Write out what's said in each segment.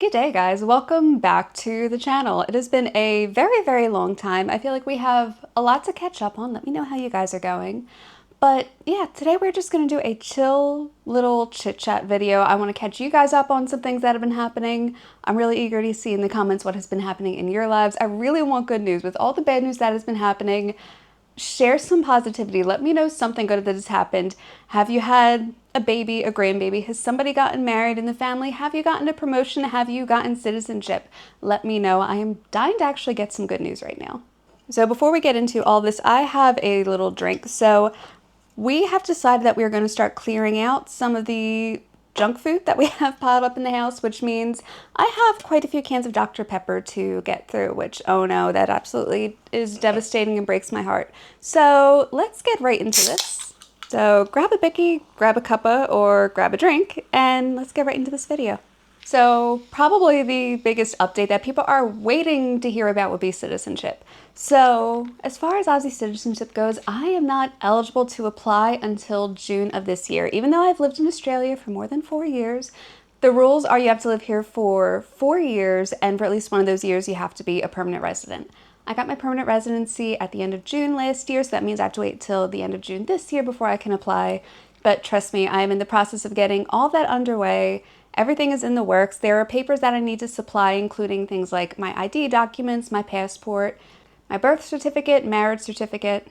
Happy day, guys. Welcome back to the channel. It has been a very, very long time. I feel like we have a lot to catch up on. Let me know how you guys are going. But yeah, today we're just going to do a chill little chit-chat video. I want to catch you guys up on some things that have been happening. I'm really eager to see in the comments what has been happening in your lives. I really want good news. With all the bad news that has been happening, share some positivity. Let me know something good that has happened. Have you had a baby, a grandbaby? Has somebody gotten married in the family? Have you gotten a promotion? Have you gotten citizenship? Let me know. I am dying to actually get some good news right now. So before we get into all this, I have a little drink. So we have decided that we're going to start clearing out some of the junk food that we have piled up in the house, which means I have quite a few cans of Dr. Pepper to get through, which, oh no, that absolutely is devastating and breaks my heart. So let's get right into this. So grab a Bicky, grab a cuppa, or grab a drink, and let's get right into this video. So probably the biggest update that people are waiting to hear about would be citizenship. So as far as Aussie citizenship goes, I am not eligible to apply until June of this year. Even though I've lived in Australia for more than 4 years, the rules are you have to live here for 4 years, and for at least one of those years you have to be a permanent resident. I got my permanent residency at the end of June last year, so that means I have to wait till the end of June this year before I can apply. But trust me, I am in the process of getting all that underway. Everything is in the works. There are papers that I need to supply, including things like my ID documents, my passport, my birth certificate, marriage certificate.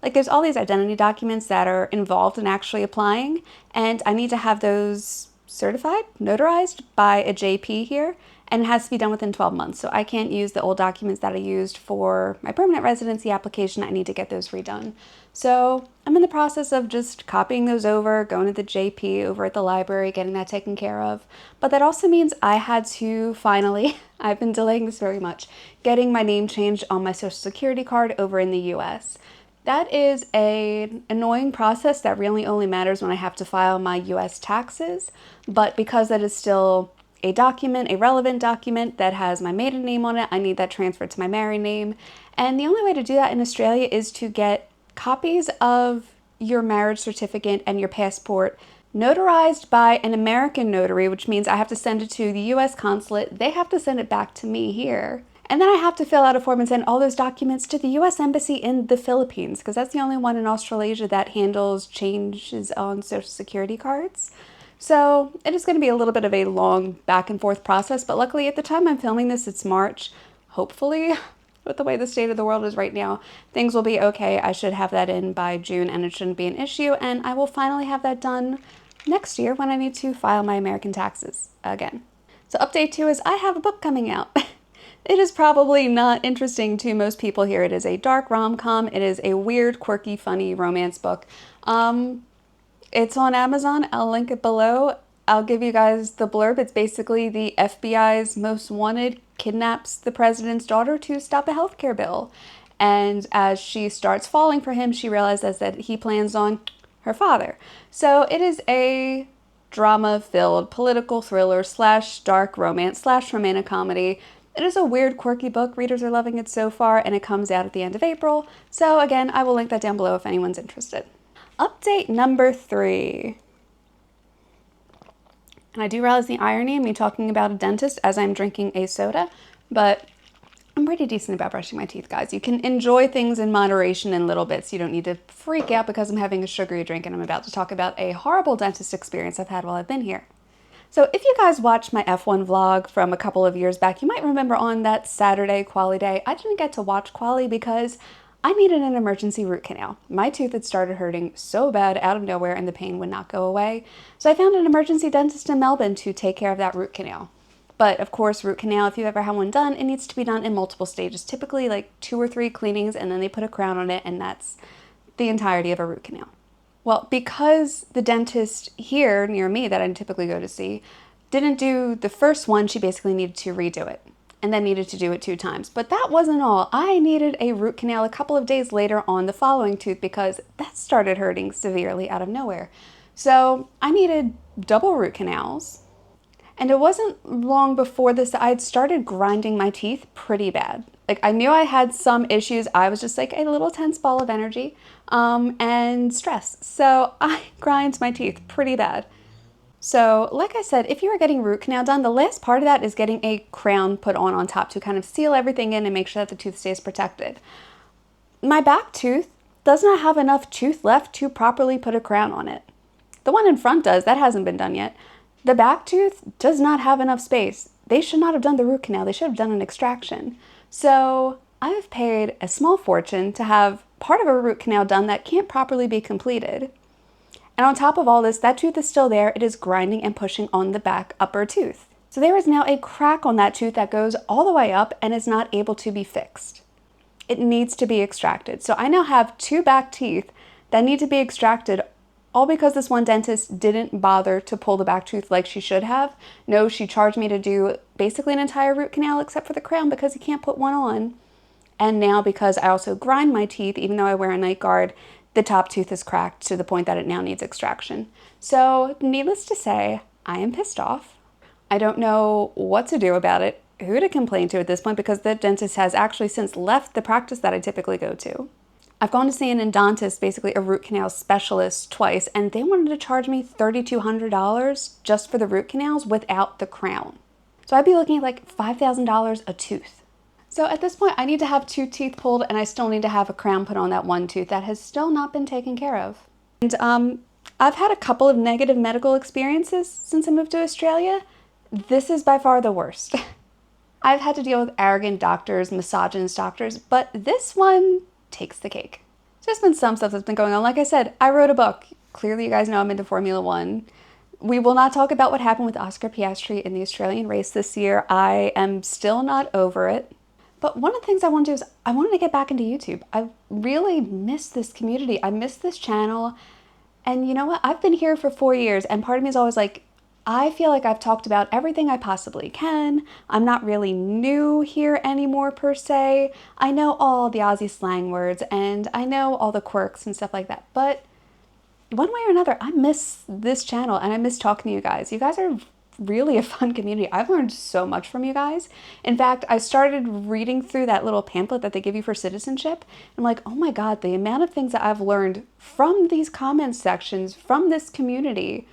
Like, there's all these identity documents that are involved in actually applying, and I need to have those certified, notarized by a JP here, and it has to be done within 12 months. So I can't use the old documents that I used for my permanent residency application. I need to get those redone. So I'm in the process of just copying those over, going to the JP over at the library, getting that taken care of. But that also means I had to finally, I've been delaying this very much, getting my name changed on my social security card over in the US. That is an annoying process that really only matters when I have to file my US taxes. But because that is still a document, a relevant document that has my maiden name on it, I need that transferred to my married name. And the only way to do that in Australia is to get copies of your marriage certificate and your passport notarized by an American notary, which means I have to send it to the US consulate. They have to send it back to me here. And then I have to fill out a form and send all those documents to the US Embassy in the Philippines, because that's the only one in Australasia that handles changes on social security cards. So it is going to be a little bit of a long back and forth process, but luckily at the time I'm filming this, it's March. Hopefully, with the way the state of the world is right now, things will be okay. I should have that in by June and it shouldn't be an issue, and I will finally have that done next year when I need to file my American taxes again. So update 2 is I have a book coming out. It is probably not interesting to most people here. It is a dark rom-com. It is a weird, quirky, funny romance book. It's on Amazon. I'll link it below. I'll give you guys the blurb. It's basically the FBI's most wanted kidnaps the president's daughter to stop a healthcare bill. And as she starts falling for him, she realizes that he plans on her father. So it is a drama-filled political thriller slash dark romance slash romantic comedy. It is a weird, quirky book. Readers are loving it so far, and it comes out at the end of April. So again, I will link that down below if anyone's interested. Update number 3. And I do realize the irony of me talking about a dentist as I'm drinking a soda, but I'm pretty decent about brushing my teeth, guys. You can enjoy things in moderation in little bits. You don't need to freak out because I'm having a sugary drink and I'm about to talk about a horrible dentist experience I've had while I've been here. So if you guys watched my F1 vlog from a couple of years back, you might remember on that Saturday quali day, I didn't get to watch quali because I needed an emergency root canal. My tooth had started hurting so bad out of nowhere and the pain would not go away. So I found an emergency dentist in Melbourne to take care of that root canal. But of course, root canal, if you've ever had one done, it needs to be done in multiple stages, typically like 2 or 3 cleanings, and then they put a crown on it, and that's the entirety of a root canal. Well, because the dentist here near me that I typically go to see didn't do the first one, she basically needed to redo it. And then needed to do it 2 times. But that wasn't all. I needed a root canal a couple of days later on the following tooth because that started hurting severely out of nowhere. So I needed double root canals. And it wasn't long before this that I had started grinding my teeth pretty bad. Like, I knew I had some issues. I was just like a little tense ball of energy and stress. So I grind my teeth pretty bad. So like I said, if you are getting root canal done, the last part of that is getting a crown put on top to kind of seal everything in and make sure that the tooth stays protected. My back tooth does not have enough tooth left to properly put a crown on it. The one in front does, that hasn't been done yet. The back tooth does not have enough space. They should not have done the root canal, they should have done an extraction. So I've paid a small fortune to have part of a root canal done that can't properly be completed. And on top of all this, that tooth is still there. It is grinding and pushing on the back upper tooth. So there is now a crack on that tooth that goes all the way up and is not able to be fixed. It needs to be extracted. So I now have 2 back teeth that need to be extracted, all because this one dentist didn't bother to pull the back tooth like she should have. No, she charged me to do basically an entire root canal except for the crown because you can't put one on. And now because I also grind my teeth, even though I wear a night guard, the top tooth is cracked to the point that it now needs extraction. So needless to say, I am pissed off. I don't know what to do about it, who to complain to at this point, because the dentist has actually since left the practice that I typically go to. I've gone to see an endodontist, basically a root canal specialist, twice, and they wanted to charge me $3,200 just for the root canals without the crown. So I'd be looking at like $5,000 a tooth. So at this point, I need to have 2 teeth pulled, and I still need to have a crown put on that one tooth that has still not been taken care of. And I've had a couple of negative medical experiences since I moved to Australia. This is by far the worst. I've had to deal with arrogant doctors, misogynist doctors, but this one takes the cake. There's been some stuff that's been going on. Like I said, I wrote a book. Clearly you guys know I'm into Formula One. We will not talk about what happened with Oscar Piastri in the Australian race this year. I am still not over it. But one of the things I want to do is I wanted to get back into YouTube. I really miss this community. I miss this channel. And you know what? I've been here for 4 years, and part of me is always like, I feel like I've talked about everything I possibly can. I'm not really new here anymore per se. I know all the Aussie slang words and I know all the quirks and stuff like that. But one way or another, I miss this channel and I miss talking to you guys. You guys are really a fun community. I've learned so much from you guys. In fact, I started reading through that little pamphlet that they give you for citizenship. I'm like, oh my God, the amount of things that I've learned from these comment sections, from this community.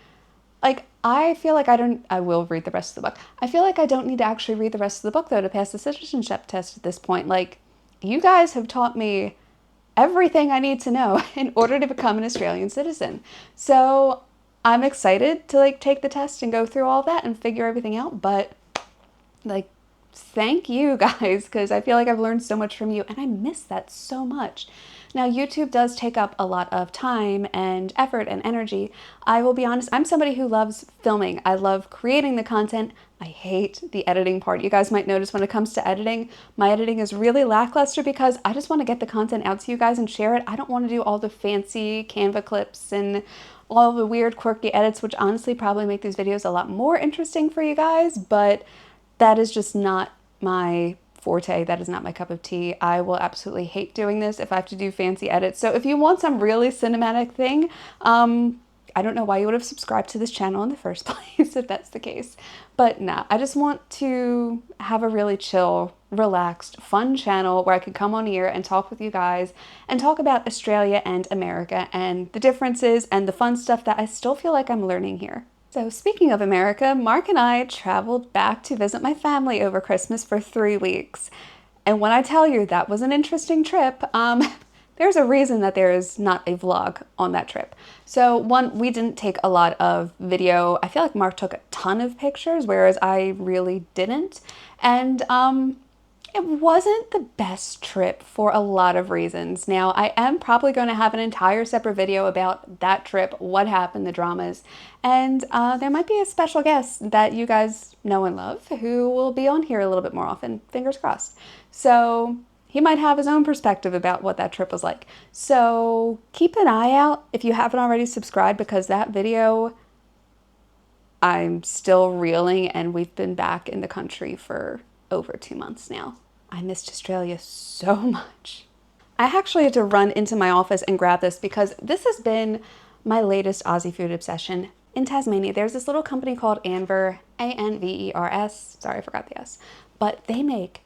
Like, I feel like I will read the rest of the book. I feel like I don't need to actually read the rest of the book though to pass the citizenship test at this point. Like, you guys have taught me everything I need to know in order to become an Australian citizen. So I'm excited to like take the test and go through all that and figure everything out. But like, thank you guys, because I feel like I've learned so much from you and I miss that so much. Now, YouTube does take up a lot of time and effort and energy. I will be honest, I'm somebody who loves filming. I love creating the content. I hate the editing part. You guys might notice when it comes to editing, my editing is really lackluster because I just want to get the content out to you guys and share it. I don't want to do all the fancy Canva clips and all the weird quirky edits, which honestly probably make these videos a lot more interesting for you guys, but that is just not my forte. That is not my cup of tea. I will absolutely hate doing this if I have to do fancy edits. So if you want some really cinematic thing, I don't know why you would have subscribed to this channel in the first place if that's the case. But nah, I just want to have a really chill, relaxed, fun channel where I could come on here and talk with you guys and talk about Australia and America and the differences and the fun stuff that I still feel like I'm learning here. So speaking of America, Mark and I traveled back to visit my family over Christmas for 3 weeks. And when I tell you that was an interesting trip, there's a reason that there is not a vlog on that trip. So one, we didn't take a lot of video. I feel like Mark took a ton of pictures, whereas I really didn't. And it wasn't the best trip for a lot of reasons. Now, I am probably going to have an entire separate video about that trip, what happened, the dramas, and there might be a special guest that you guys know and love who will be on here a little bit more often, fingers crossed. So he might have his own perspective about what that trip was like. So keep an eye out if you haven't already subscribed, because that video, I'm still reeling, and we've been back in the country for over 2 months now. I missed Australia so much. I actually had to run into my office and grab this because this has been my latest Aussie food obsession. In Tasmania, there's this little company called Anvers, A-N-V-E-R-S. Sorry, I forgot the S. But they make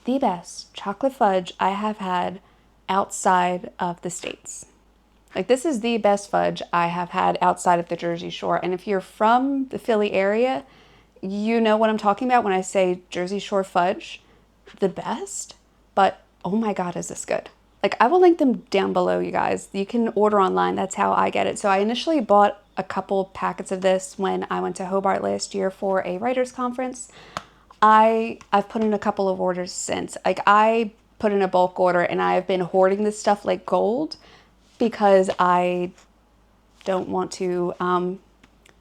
the best chocolate fudge I have had outside of the States. Like, this is the best fudge I have had outside of the Jersey Shore. And if you're from the Philly area, you know what I'm talking about when I say Jersey Shore fudge, the best. But oh my God, is this good. Like, I will link them down below, you guys. You can order online. That's how I get it. So I initially bought a couple packets of this when I went to Hobart last year for a writers conference. I've put in a couple of orders since. Like, I put in a bulk order and I've been hoarding this stuff like gold because I don't want to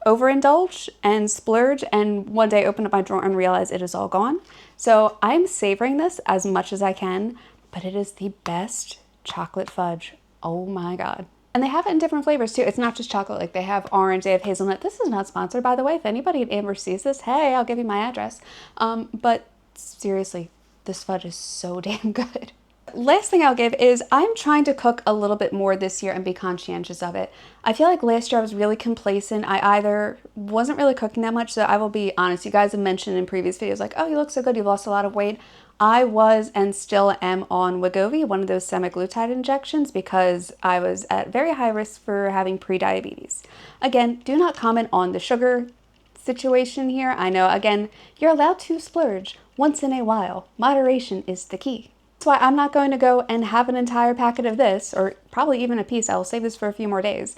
overindulge and splurge and one day open up my drawer and realize it is all gone. So I'm savoring this as much as I can, but it is the best chocolate fudge. Oh my God. And they have it in different flavors too. It's not just chocolate. Like, they have orange, they have hazelnut. This is not sponsored, by the way. If anybody at Amber sees this, hey, I'll give you my address. But seriously, this fudge is so damn good. Last thing I'll give is I'm trying to cook a little bit more this year and be conscientious of it. I feel like last year I was really complacent. I either wasn't really cooking that much, so I will be honest. You guys have mentioned in previous videos like, oh, you look so good, you've lost a lot of weight. I was and still am on Wegovy, one of those semaglutide injections, because I was at very high risk for having pre-diabetes. Again, do not comment on the sugar situation here. I know, again, you're allowed to splurge once in a while. Moderation is the key. That's why I'm not going to go and have an entire packet of this, or probably even a piece. I will save this for a few more days.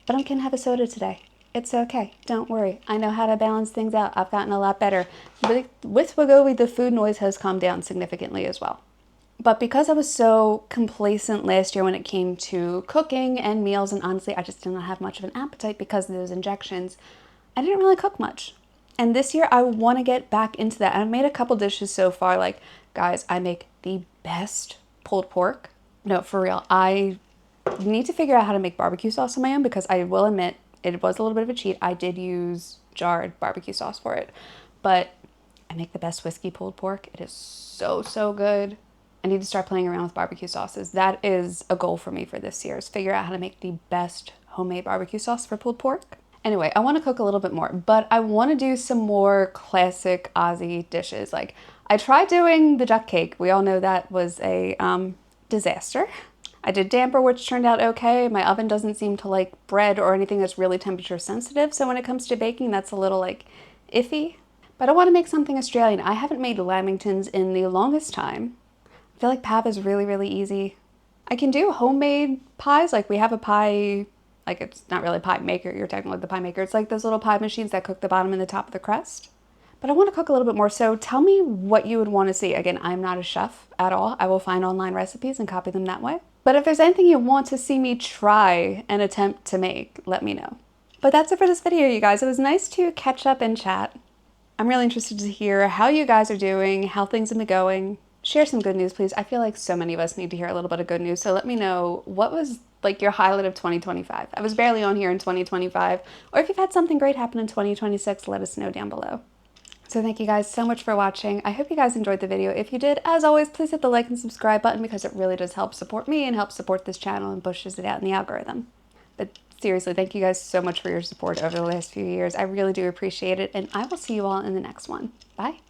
But I'm going to have a soda today. It's okay. Don't worry. I know how to balance things out. I've gotten a lot better. But with Wegovy, the food noise has calmed down significantly as well. But because I was so complacent last year when it came to cooking and meals, and honestly, I just did not have much of an appetite because of those injections, I didn't really cook much. And this year, I want to get back into that. And I've made a couple dishes so far. Like, guys, I make the best pulled pork. No, for real. I need to figure out how to make barbecue sauce on my own, because I will admit it was a little bit of a cheat. I did use jarred barbecue sauce for it, but I make the best whiskey pulled pork. It is so, so good. I need to start playing around with barbecue sauces. That is a goal for me for this year, is figure out how to make the best homemade barbecue sauce for pulled pork. Anyway, I want to cook a little bit more, but I want to do some more classic Aussie dishes. Like, I tried doing the duck cake. We all know that was a disaster. I did damper, which turned out okay. My oven doesn't seem to like bread or anything that's really temperature sensitive. So when it comes to baking, that's a little like iffy. But I want to make something Australian. I haven't made lamingtons in the longest time. I feel like pap is really, really easy. I can do homemade pies. Like, we have a pie, like, it's not really a pie maker. You're technically the pie maker. It's like those little pie machines that cook the bottom and the top of the crust. But I want to cook a little bit more, so tell me what you would want to see. Again, I'm not a chef at all. I will find online recipes and copy them that way. But if there's anything you want to see me try and attempt to make, let me know. But that's it for this video, you guys. It was nice to catch up and chat. I'm really interested to hear how you guys are doing, how things have been going. Share some good news, please. I feel like so many of us need to hear a little bit of good news, so let me know what was like your highlight of 2025. I was barely on here in 2025, or if you've had something great happen in 2026, let us know down below. So thank you guys so much for watching. I hope you guys enjoyed the video. If you did, as always, please hit the like and subscribe button, because it really does help support me and help support this channel and pushes it out in the algorithm. But seriously, thank you guys so much for your support over the last few years. I really do appreciate it, and I will see you all in the next one. Bye.